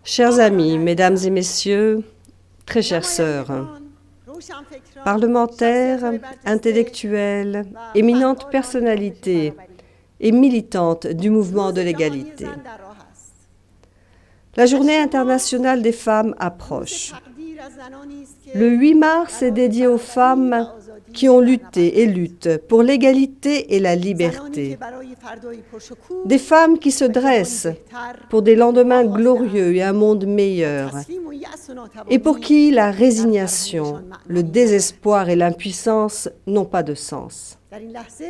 Chers amis, mesdames et messieurs, très chères sœurs, parlementaires, intellectuelles, éminentes personnalités et militantes du mouvement de l'égalité. La Journée internationale des femmes approche. Le 8 mars est dédié aux femmes qui ont lutté et luttent pour l'égalité et la liberté. Des femmes qui se dressent pour des lendemains glorieux et un monde meilleur, et pour qui la résignation, le désespoir et l'impuissance n'ont pas de sens.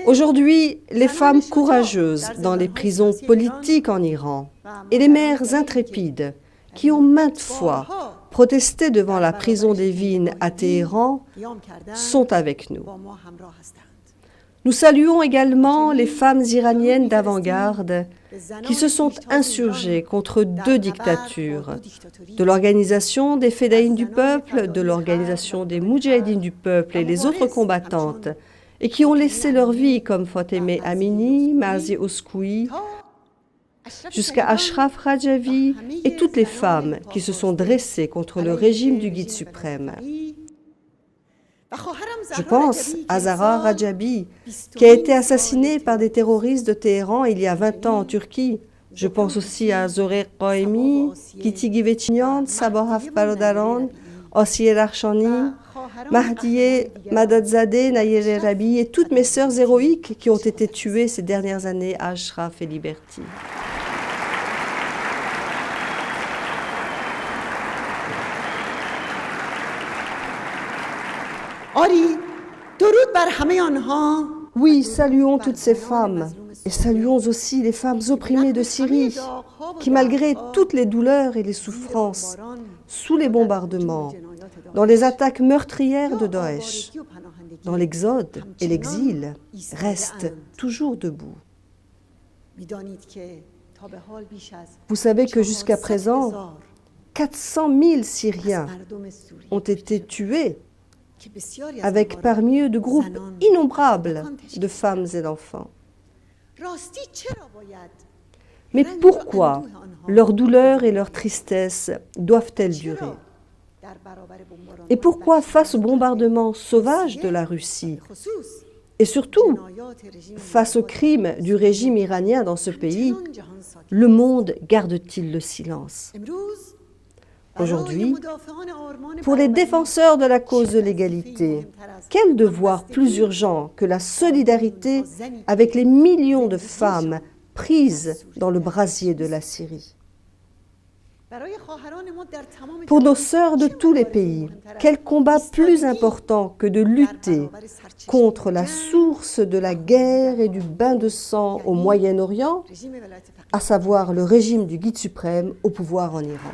Aujourd'hui, les femmes courageuses dans les prisons politiques en Iran et les mères intrépides qui ont maintes fois protesté devant la prison d'Evin à Téhéran sont avec nous. Nous saluons également les femmes iraniennes d'avant-garde qui se sont insurgées contre deux dictatures, de l'organisation des Fédéines du peuple, de l'organisation des Moudjahidines du peuple et les autres combattantes, et qui ont laissé leur vie comme Fatemeh Amini, Marzi Oskoui, jusqu'à Ashraf Rajavi et toutes les femmes qui se sont dressées contre le régime du guide suprême. Je pense à Zahra Rajabi, qui a été assassinée par des terroristes de Téhéran il y a 20 ans en Turquie. Je pense aussi à Zorer Qahemi, Giti Givechinian, Saboraf Balodaran, Osier Archani, Mahdiye Madadzadeh, Nayere Rabi et toutes mes sœurs héroïques qui ont été tuées ces dernières années à Ashraf et Liberty. Oui, saluons toutes ces femmes et saluons aussi les femmes opprimées de Syrie qui, malgré toutes les douleurs et les souffrances, sous les bombardements, dans les attaques meurtrières de Daesh, dans l'exode et l'exil, restent toujours debout. Vous savez que jusqu'à présent, 400 000 Syriens ont été tués, avec parmi eux de groupes innombrables de femmes et d'enfants. Mais pourquoi leur douleur et leur tristesse doivent-elles durer? Et pourquoi, face au bombardement sauvage de la Russie, et surtout face aux crimes du régime iranien dans ce pays, le monde garde-t-il le silence? Aujourd'hui, pour les défenseurs de la cause de l'égalité, quel devoir plus urgent que la solidarité avec les millions de femmes prises dans le brasier de la Syrie? Pour nos sœurs de tous les pays, quel combat plus important que de lutter contre la source de la guerre et du bain de sang au Moyen-Orient, à savoir le régime du guide suprême au pouvoir en Iran.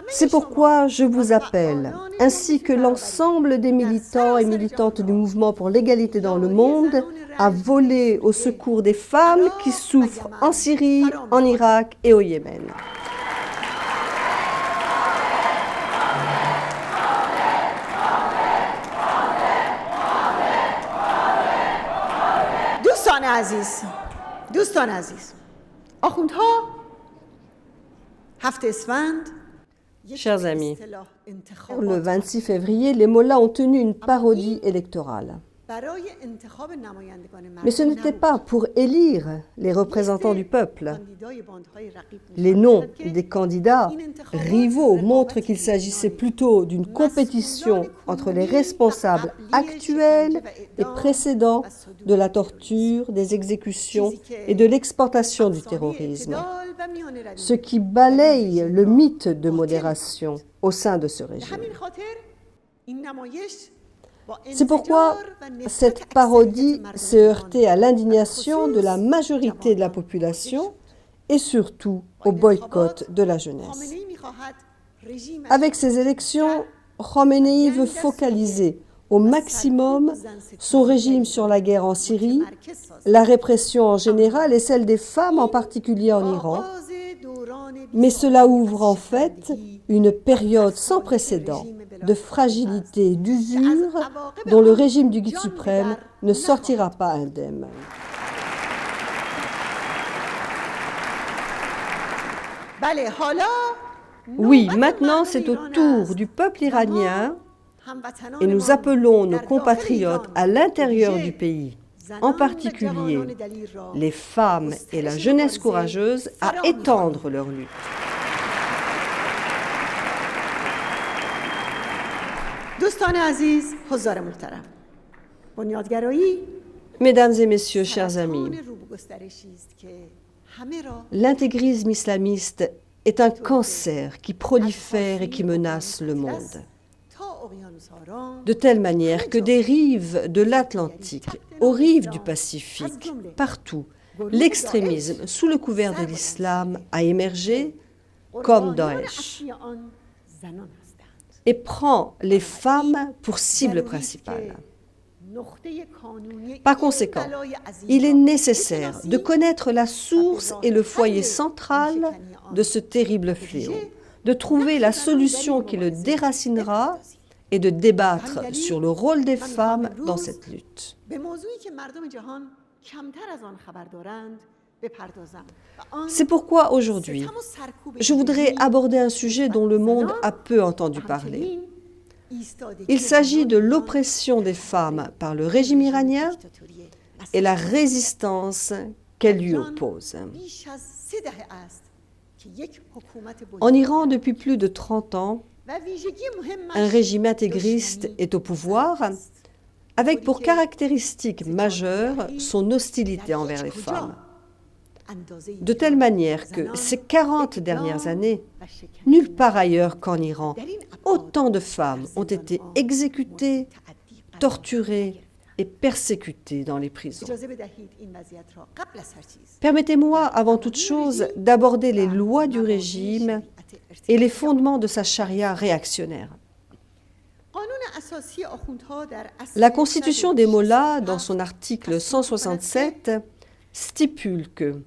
C'est pourquoi je vous appelle, ainsi que l'ensemble des militants et militantes du mouvement pour l'égalité dans le monde, à voler au secours des femmes qui souffrent en Syrie, en Irak et au Yémen. دوستان عزیز آخوندها هفته اسفند Chers amis, le 26 février, les mollahs ont tenu une parodie électorale. Mais ce n'était pas pour élire les représentants du peuple. Les noms des candidats rivaux montrent qu'il s'agissait plutôt d'une compétition entre les responsables actuels et précédents de la torture, des exécutions et de l'exportation du terrorisme, ce qui balaye le mythe de modération au sein de ce régime. C'est pourquoi cette parodie s'est heurtée à l'indignation de la majorité de la population et surtout au boycott de la jeunesse. Avec ces élections, Khomeini veut focaliser au maximum son régime sur la guerre en Syrie, la répression en général et celle des femmes en particulier en Iran. Mais cela ouvre en fait une période sans précédent de fragilité et d'usure dont le régime du Guide suprême ne sortira pas indemne. Oui, maintenant c'est au tour du peuple iranien et nous appelons nos compatriotes à l'intérieur du pays, en particulier les femmes et la jeunesse courageuse, à étendre leur lutte. Mesdames et messieurs, chers amis, l'intégrisme islamiste est un cancer qui prolifère et qui menace le monde, de telle manière que des rives de l'Atlantique aux rives du Pacifique, partout, l'extrémisme sous le couvert de l'islam a émergé comme Daesh et prend les femmes pour cible principale. Par conséquent, il est nécessaire de connaître la source et le foyer central de ce terrible fléau, de trouver la solution qui le déracinera et de débattre sur le rôle des femmes dans cette lutte. C'est pourquoi aujourd'hui, je voudrais aborder un sujet dont le monde a peu entendu parler. Il s'agit de l'oppression des femmes par le régime iranien et la résistance qu'elle lui oppose. En Iran, depuis plus de 30 ans, un régime intégriste est au pouvoir, avec pour caractéristique majeure son hostilité envers les femmes. De telle manière que ces 40 dernières années, nulle part ailleurs qu'en Iran, autant de femmes ont été exécutées, torturées et persécutées dans les prisons. Permettez-moi, avant toute chose, d'aborder les lois du régime et les fondements de sa charia réactionnaire. La Constitution des Mollahs, dans son article 167, stipule que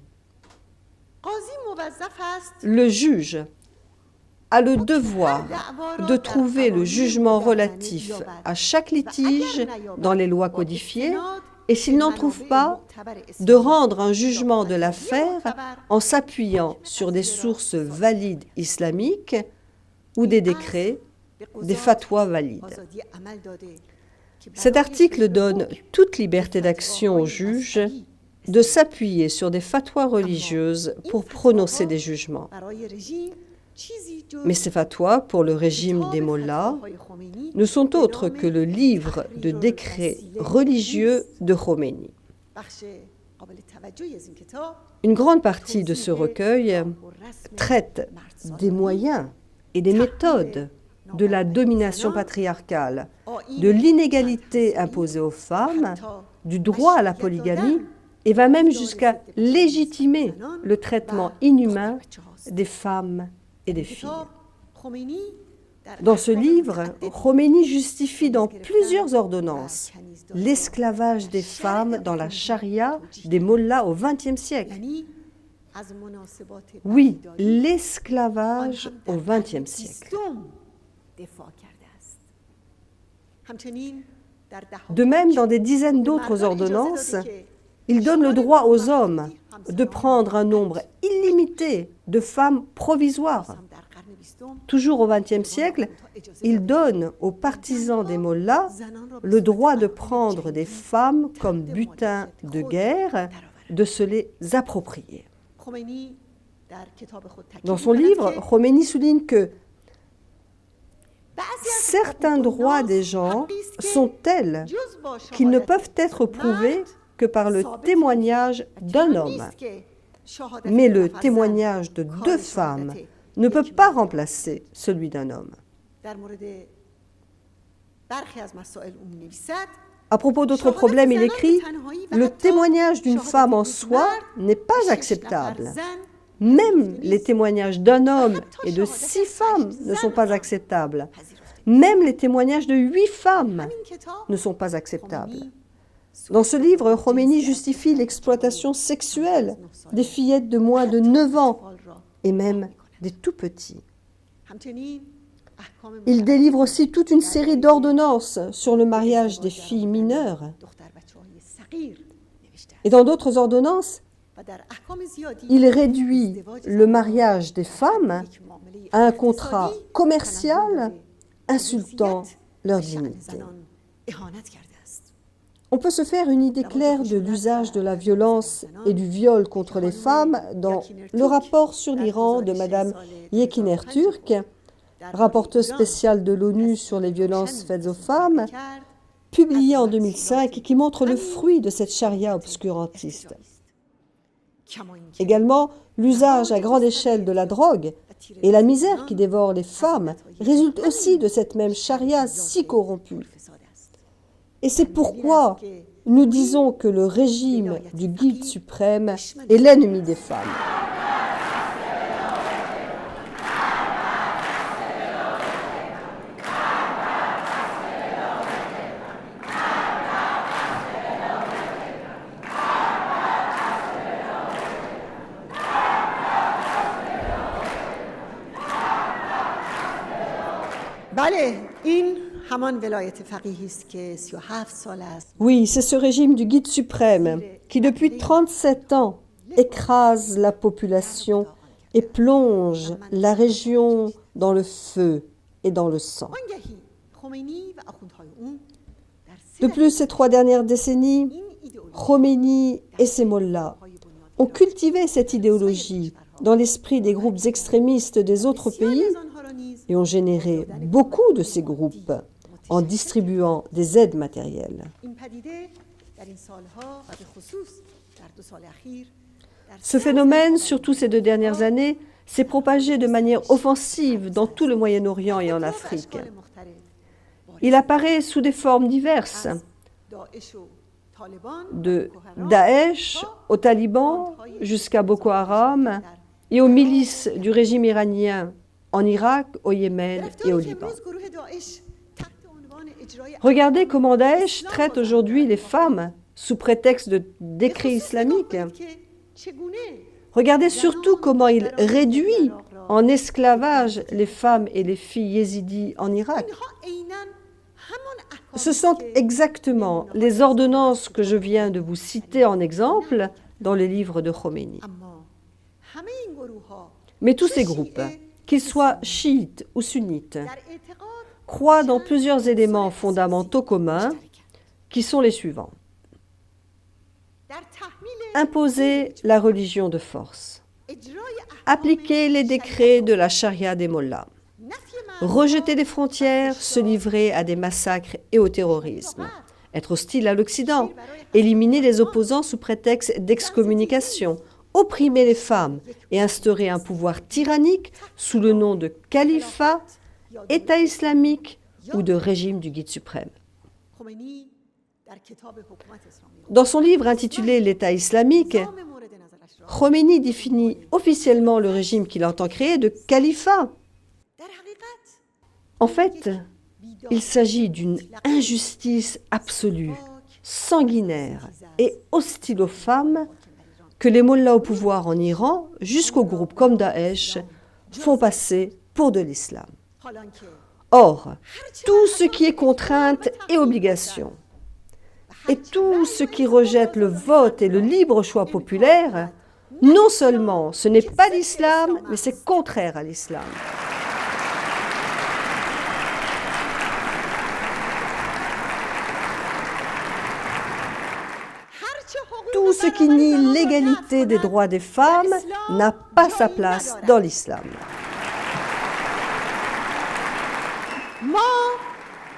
le juge a le devoir de trouver le jugement relatif à chaque litige dans les lois codifiées et s'il n'en trouve pas, de rendre un jugement de l'affaire en s'appuyant sur des sources valides islamiques ou des décrets, des fatwas valides. Cet article donne toute liberté d'action aux juges de s'appuyer sur des fatwas religieuses pour prononcer des jugements. Mais ces fatwas, pour le régime des mollahs, ne sont autres que le livre de décrets religieux de Khomeini. Une grande partie de ce recueil traite des moyens et des méthodes de la domination patriarcale, de l'inégalité imposée aux femmes, du droit à la polygamie, et va même jusqu'à légitimer le traitement inhumain des femmes et des filles. Dans ce livre, Khomeini justifie dans plusieurs ordonnances l'esclavage des femmes dans la charia des mollahs au XXe siècle. Oui, l'esclavage au XXe siècle. De même, dans des dizaines d'autres ordonnances, il donne le droit aux hommes de prendre un nombre illimité de femmes provisoires. Toujours au XXe siècle, il donne aux partisans des mollahs le droit de prendre des femmes comme butin de guerre, de se les approprier. Dans son livre, Khomeini souligne que certains droits des gens sont tels qu'ils ne peuvent être prouvés que par le témoignage d'un homme. Mais le témoignage de deux femmes ne peut pas remplacer celui d'un homme. À propos d'autres problèmes, il écrit « Le témoignage d'une femme en soi n'est pas acceptable. Même les témoignages d'un homme et de 6 femmes ne sont pas acceptables. Même les témoignages de 8 femmes این کتاب ne sont pas acceptables. خمینی Dans ce livre, Khomeini justifie l'exploitation sexuelle des fillettes de moins de 9 ans اطفال را et même des tout-petits. همچنین احکام Il délivre aussi toute une série d'ordonnances sur le mariage des filles mineures. دختر بچه‌های صغیر نوشته Et dans d'autres ordonnances, و در احکام زیادی il réduit le mariage des femmes یک معامله à un contrat اقتصادی commercial تنظیم insultant leur به شأن dignité. زنان اهانت کرده است. On peut se faire une idée claire de l'usage de la violence et du viol contre les femmes dans le rapport sur l'Iran de Madame Yekiner Turk, rapporteuse spéciale de l'ONU sur les violences faites aux femmes, publié en 2005 et qui montre le fruit de cette charia obscurantiste. Également, l'usage à grande échelle de la drogue et la misère qui dévore les femmes résultent aussi de cette même charia si corrompue. Et c'est pourquoi nous disons que le régime du guide suprême est l'ennemi des femmes. بله این همان ولایت فقیهی است که 37 سال است. Oui, c'est ce régime du guide suprême qui depuis 37 ans écrase la population et plonge la région dans le feu et dans le sang. آنگهی خمینی و آخوندهای اون در De سه plus, ces 3 dernières décennies, این ایدئولوژی Khomeini et ses mollahs ont cultivé cette idéologie dans l'esprit des groupes extrémistes des autres pays از آنها را نیز et ont généré beaucoup de ces groupes en distribuant des aides matérielles. این پدیده در این سالها و به خصوص در 2 سال اخیر در Ce phénomène, surtout ces 2 dernières années, s'est propagé de manière offensive dans tout le Moyen-Orient et en Afrique. اشکال مختلف Il apparaît sous des formes diverses, از داعش و طالبان de Daesh aux talibans jusqu'à Boko Haram et aux milices du régime iranien en Irak, au Yémen et au گرفتاری که Liban. امروز گروه داعش تحت عنوان اجرای Regardez comment Daesh traite aujourd'hui les femmes sous prétexte de décret islamique. که چگونه Regardez surtout comment il réduit en esclavage les femmes et les filles yézidis en Irak. اینها عیناً همان احکامی Ce sont که exactement les ordonnances que je viens de vous citer en exemple dans le livre de Khomeini. اما همه این گروه‌ها Mais tous ces groupes, qu'ils soient chiites ou sunnites, در اعتقاد croient dans plusieurs éléments fondamentaux communs qui sont les suivants. در تحمیل Imposer la religion de force, اجرای appliquer les décrets de la charia des mollahs, نفی مرد rejeter les frontières, se livrer à des massacres et au terrorisme, être hostile à l'Occident, éliminer les opposants sous prétexte d'excommunication, opprimer les femmes et instaurer un pouvoir tyrannique sous le nom de califat, État islamique ou de régime du guide suprême. خمینی در کتاب حکومت اسلامی Dans son livre intitulé L'État islamique, نام مورد نظرش را Khomeini définit officiellement le régime qu'il entend créer de califat. در حقیقت En fait, il s'agit d'une injustice absolue, sanguinaire et hostile aux femmes que les mollahs au pouvoir en Iran, jusqu'aux groupes comme Daesh, font passer pour de l'islam. حالان که Or, tout ce qui est contrainte et obligation, et tout ce qui rejette le vote et le libre choix populaire, non seulement ce n'est pas l'islam, mais c'est contraire à l'islam. هرچه حقوق Tout ce qui nie l'égalité des droits des femmes n'a pas sa place dans l'islam. ما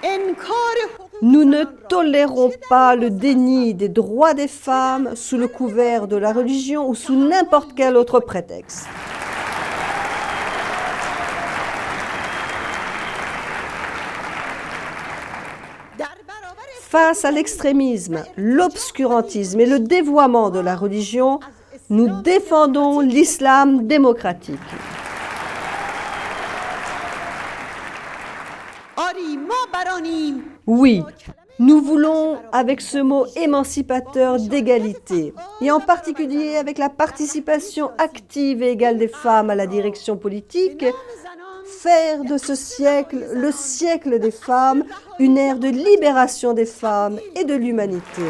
انکار حقوق Nous ne tolérons pas le déni des droits des femmes sous le couvert de la religion ou sous n'importe quel autre prétexte. در برابر Face à l'extrémisme, l'obscurantisme et le dévoiement de la religion, nous défendons l'islam démocratique. Oui, nous voulons, avec ce mot émancipateur d'égalité, et en particulier avec la participation active et égale des femmes à la direction politique, faire de ce siècle, le siècle des femmes, une ère de libération des femmes et de l'humanité.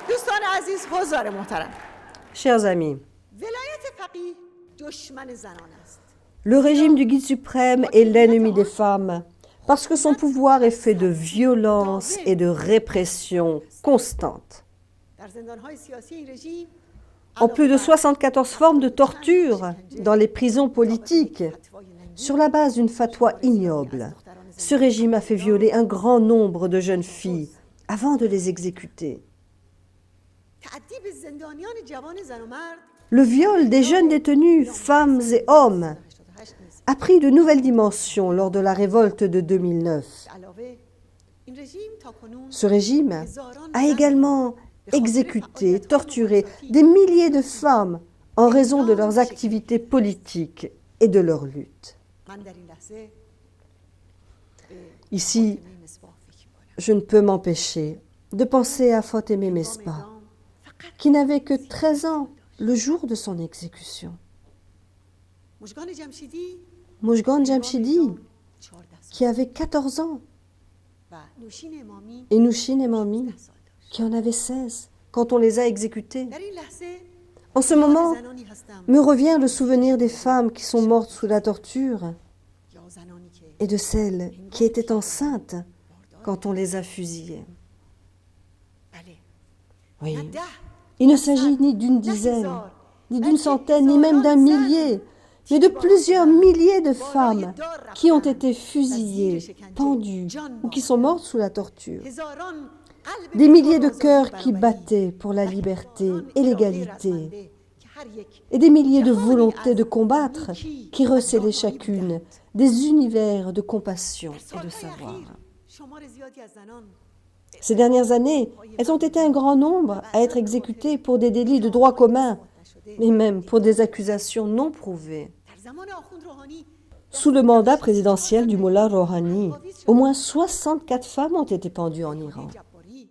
دوستان عزیز، حضار محترم، Chers amis, ولایت فقیه دشمن زنان است. le régime du guide suprême est l'ennemi des femmes parce que son pouvoir est fait de violence et de répression constante. در زندان‌های سیاسی این رژیم En plus de 74 formes de torture dans les prisons politiques, sur la base d'une fatwa ignoble, ce régime a fait violer un grand nombre de jeunes filles avant de les exécuter. تعذیب زندانیان جوان زن و مرد Le viol des jeunes détenus, femmes et hommes, 88 نیست. a pris de nouvelles dimensions lors de la révolte de 2009. علاوه این رژیم تاکنون Ce régime a également exécuté, torturé des milliers de femmes en raison de leurs activités politiques et de leur lutte. من در این لحظه به Ici, فاطمه مصباح فکر می‌کنم. je ne peux m'empêcher de penser à Fatemeh Mesbah, qui n'avait que 13 ans le jour de son exécution. مژگان جمشیدی Mojgan Jamshidi, 14 سال qui avait 14 ans, و نوشین امامی et Nushin et Mami, 10 سال داشت. qui en avait 16, quand on les a exécutés. در این لحظه En ce moment, زنانی هستم me revient le souvenir des femmes qui sont mortes sous la torture یا زنانی که et de celles qui étaient enceintes quand on les a fusillées. بله Oui. نه 10 Il ne s'agit ni d'une dizaine, ni d'une centaine, ni même d'un millier, mais de plusieurs milliers de femmes qui ont été fusillées, pendues ou qui sont mortes sous la torture. هزاران قلب Des milliers de بی‌آزادی cœurs qui برآورید. battaient pour la liberté et l'égalité, که هر یک et des milliers de volontés de combattre qui recélaient chacune des univers de compassion et de savoir. شمار زیادی از زنان Ces dernières années, elles ont été un grand nombre à être exécutées pour des délits de droit commun, mais même pour des accusations non prouvées. در زمان آخوند روحانی Sous le mandat présidentiel du Mollah Rouhani, au moins 64 femmes ont été pendues en Iran. جباری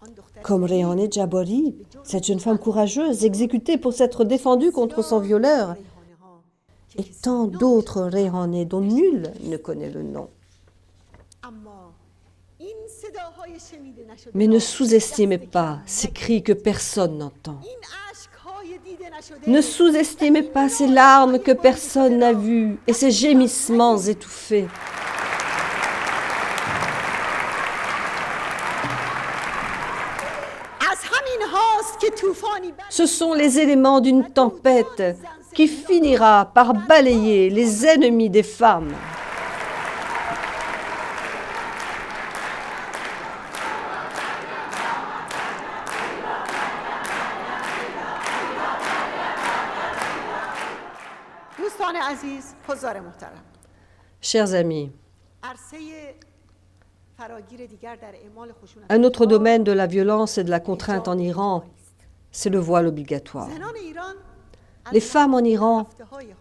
آن دختر Comme Rehane Jabari, cette jeune femme courageuse exécutée pour s'être défendue contre son violeur, ریحانه ها که et tant d'autres Rehane dont nul ne connaît le nom. اما این صداهای شنیده نشده Mais ne sous-estimez pas ces cris que personne n'entend. این اشکهای دیده نشده Ne sous-estimez pas ces larmes que personne n'a vues et ces gémissements étouffés. از همین هاست که طوفانی Ce sont les éléments d'une tempête qui finira par balayer les ennemis des femmes. دوستان عزیز، حضار محترم، Chers amis, عرصه فراگیر دیگر در اعمال خشونت un autre domaine de la violence et de la contrainte en Iran, c'est le voile obligatoire. زنان ایران Les femmes en Iran,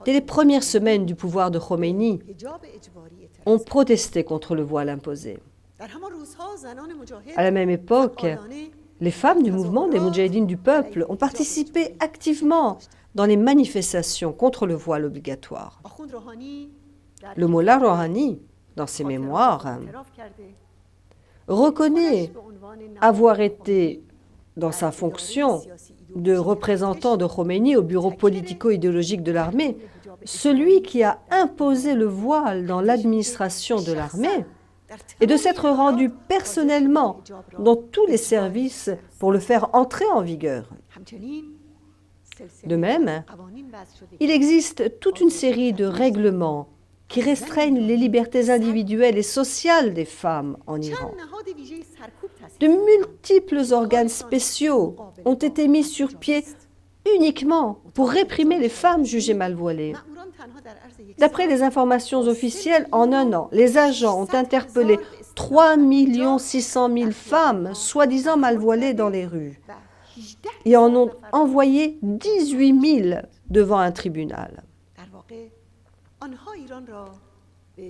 dès les premières semaines du pouvoir de Khomeini, حجاب اجباری ont اعتراض protesté contre le voile imposé. در همان روزها زنان مجاهد À la même époque, فعالانه les femmes du mouvement des Moudjahidines du peuple ont participé activement dans les manifestations contre le voile obligatoire. آخوند روحانی در Le Mollah Rouhani, dans ses mémoires, اعتراف کرده reconnaît به عنوان avoir été, dans sa fonction de représentant de Khomeini au bureau politico-idéologique de l'armée, celui qui a imposé le voile dans l'administration de l'armée et de s'être rendu personnellement dans tous les services pour le faire entrer en vigueur. همچنین سلسله De même, قوانین وضع شده il existe toute une série de règlements qui restreignent les libertés individuelles et sociales des femmes en Iran. چند نهاد ویژه سرکوب تأسیس De multiples organes spéciaux ont été mis sur pied uniquement pour réprimer les femmes jugées mal voilées. مأموران D'après les informations officielles, en un an, les agents ont interpellé 3 600 000 femmes, soi-disant mal voilées, dans les rues, et en ont envoyé 18 000 devant un tribunal.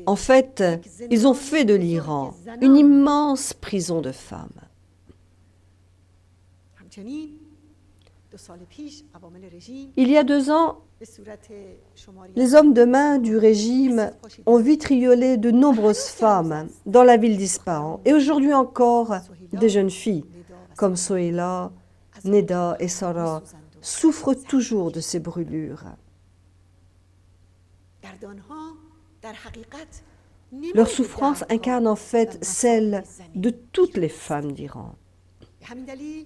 En fait, ils ont fait de l'Iran une immense prison de femmes. Il y a 2 ans, les hommes de main du régime ont vitriolé de nombreuses femmes dans la ville d'Ispahan. Et aujourd'hui encore, des jeunes filles comme Sohela, Neda et Sarah souffrent toujours de ces brûlures. Leur souffrance incarne en fait celle de toutes les femmes d'Iran.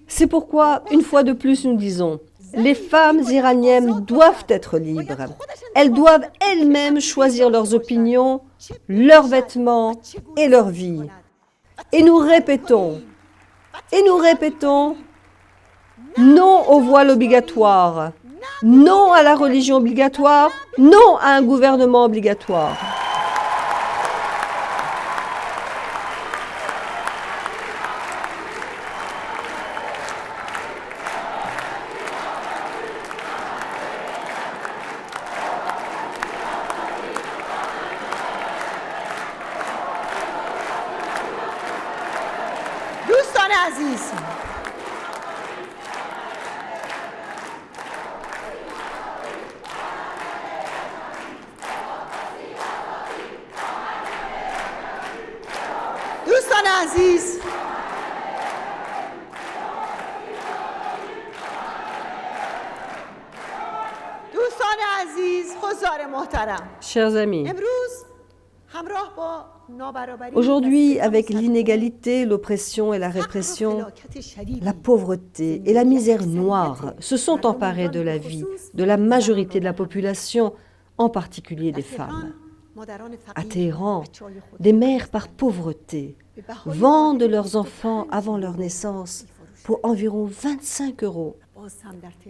C'est pourquoi, une fois de plus, nous disons, les femmes iraniennes doivent être libres. Elles doivent elles-mêmes choisir leurs opinions, leurs vêtements et leur vie. Et nous répétons, non au voile obligatoire, non à la religion obligatoire, non à un gouvernement obligatoire. دوستان عزیز دوستان عزیز دوستان عزیز حضار محترم Chers amis, امروز همراه با نابرابری aujourd'hui, avec l'inégalité, l'oppression et la répression, la pauvreté et la misère noire se sont emparés de la vie de la majorité de la population, en particulier des femmes. À Téhéran, des mères par pauvreté vendent leurs enfants avant leur naissance pour environ 25 €.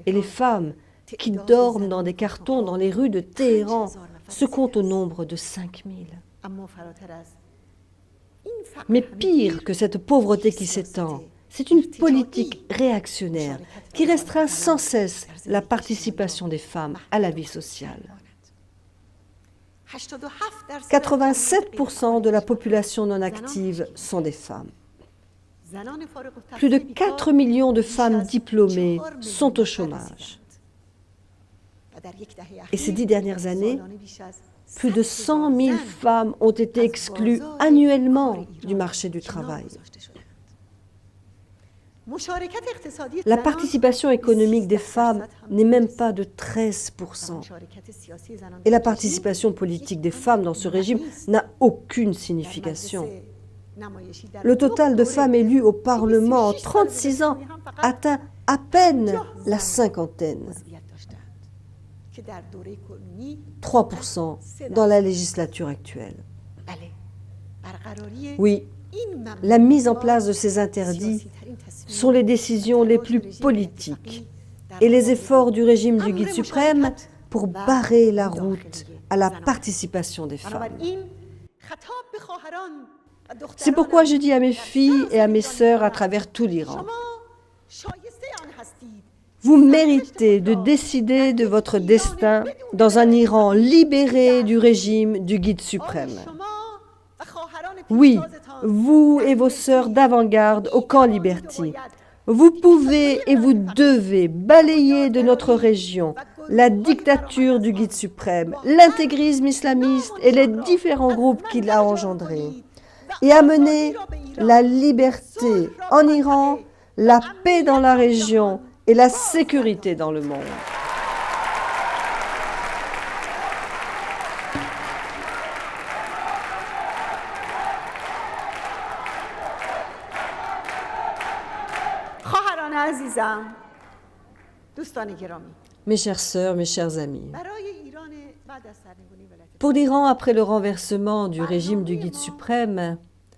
Et les femmes qui dorment dans des cartons dans les rues de Téhéran se comptent au nombre de 5 000. Mais pire que cette pauvreté qui s'étend, c'est une politique réactionnaire qui restreint sans cesse la participation des femmes à la vie sociale. 87% de la population non active sont des femmes. Plus de 4 millions de femmes diplômées sont au chômage. Et ces 10 dernières années, plus de 100 000 femmes ont été exclues annuellement du marché du travail. La participation économique des femmes n'est même pas de 13%. Et la participation politique des femmes dans ce régime n'a aucune signification. Le total de femmes élues au Parlement en 36 ans atteint à peine la cinquantaine. 3% dans la législature actuelle. Oui, la mise en place de ces interdits sont les décisions les plus politiques et les efforts du régime du Guide suprême pour barrer la route à la participation des femmes. C'est pourquoi je dis à mes filles et à mes sœurs à travers tout l'Iran, vous méritez de décider de votre destin dans un Iran libéré du régime du Guide suprême. Oui, vous et vos sœurs d'avant-garde au camp Liberty, vous pouvez et vous devez balayer de notre région la dictature du Guide suprême, l'intégrisme islamiste et les différents groupes qu'il a engendrés, et amener la liberté en Iran, la paix dans la région et la sécurité dans le monde. خواهران عزیزم دوستان گرامی Mes chères sœurs, mes chers amis, برای ایران بعد از سرنگونی ولایت pour l'Iran après le renversement du régime du Guide suprême,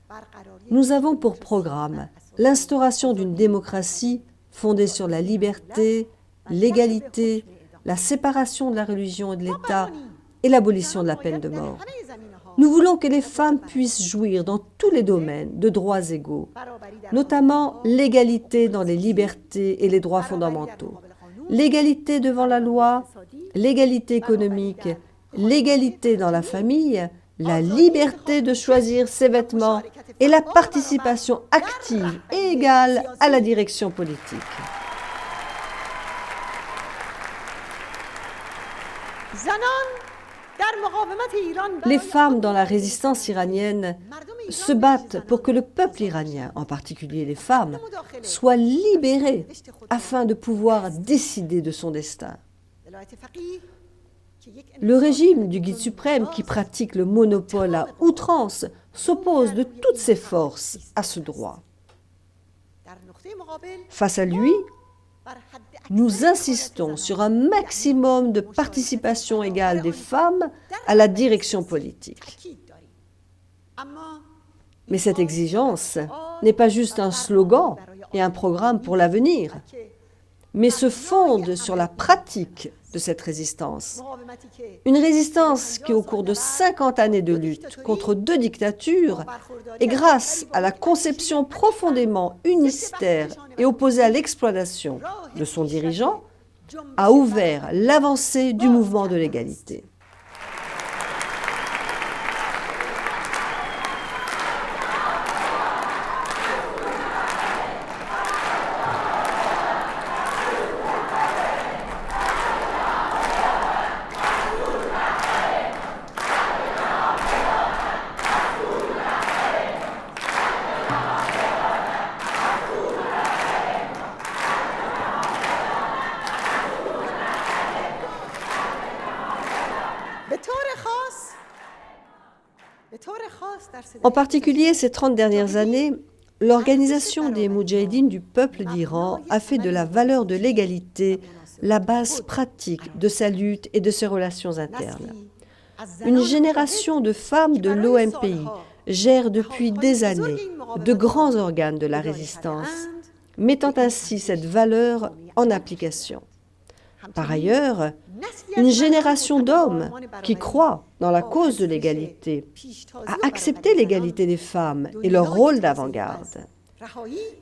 برقراری nous avons pour programme l'instauration d'une démocratie fondée sur la liberté, l'égalité, la séparation de la religion et de l'État, et l'abolition de la peine de mort. Nous voulons que les femmes puissent jouir dans tous les domaines de droits égaux, notamment l'égalité dans les libertés et les droits fondamentaux, l'égalité devant la loi, l'égalité économique, l'égalité dans la famille, la liberté de choisir ses vêtements et la participation active et égale à la direction politique. Les femmes dans la résistance iranienne se battent pour que le peuple iranien, en particulier les femmes, soit libéré afin de pouvoir décider de son destin. Le régime du guide suprême qui pratique le monopole à outrance s'oppose de toutes ses forces à ce droit. Face à lui, nous insistons sur un maximum de participation égale des femmes à la direction politique. Mais cette exigence n'est pas juste un slogan et un programme pour l'avenir, mais se fonde sur la pratique de cette résistance. Une résistance qui, au cours de 50 années de lutte contre 2 dictatures, et grâce à la conception profondément unicitaire et opposée à l'exploitation de son dirigeant, a ouvert l'avancée du mouvement de l'égalité. En particulier, ces 30 dernières années, l'organisation des Moudjahidines du peuple d'Iran a fait de la valeur de l'égalité la base pratique de sa lutte et de ses relations internes. Une génération de femmes de l'OMPI gère depuis des années de grands organes de la résistance, mettant ainsi cette valeur en application. Par ailleurs, une génération d'hommes qui croient dans la cause de l'égalité a accepté l'égalité des femmes et leur rôle d'avant-garde.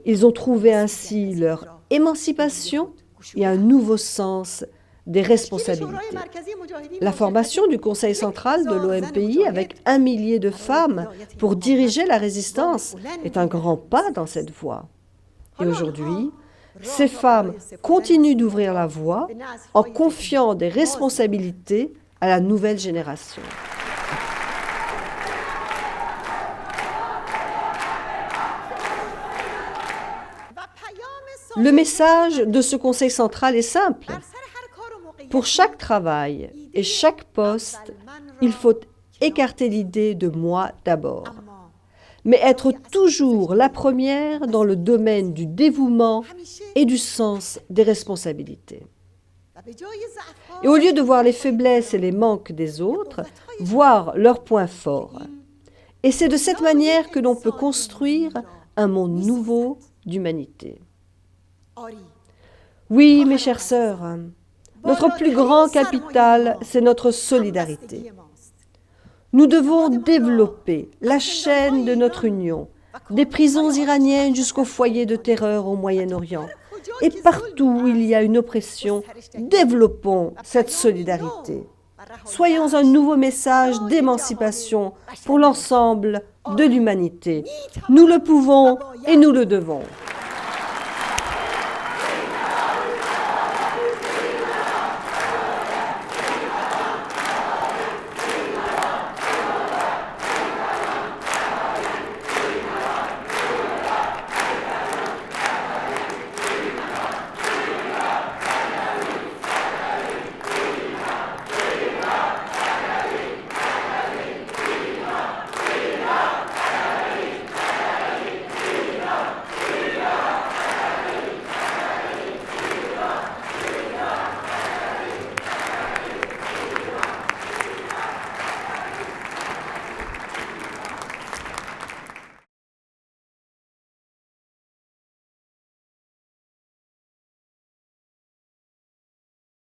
Ils ont trouvé ainsi leur émancipation et un nouveau sens des responsabilités. La formation du Conseil central de l'OMPI avec 1 millier de femmes pour diriger la résistance est un grand pas dans cette voie. Et aujourd'hui, ces femmes continuent d'ouvrir la voie en confiant des responsabilités à la nouvelle génération. Le message de ce Conseil central est simple. Pour chaque travail et chaque poste, il faut écarter l'idée de moi d'abord, mais être toujours la première dans le domaine du dévouement et du sens des responsabilités. Et au lieu de voir les faiblesses et les manques des autres, voir leurs points forts. Et c'est de cette manière que l'on peut construire un monde nouveau d'humanité. Oui, mes chères sœurs, notre plus grand capital, c'est notre solidarité. Nous devons développer la chaîne de notre union, des prisons iraniennes jusqu'aux foyers de terreur au Moyen-Orient. Et partout où il y a une oppression, développons cette solidarité. Soyons un nouveau message d'émancipation pour l'ensemble de l'humanité. Nous le pouvons et nous le devons.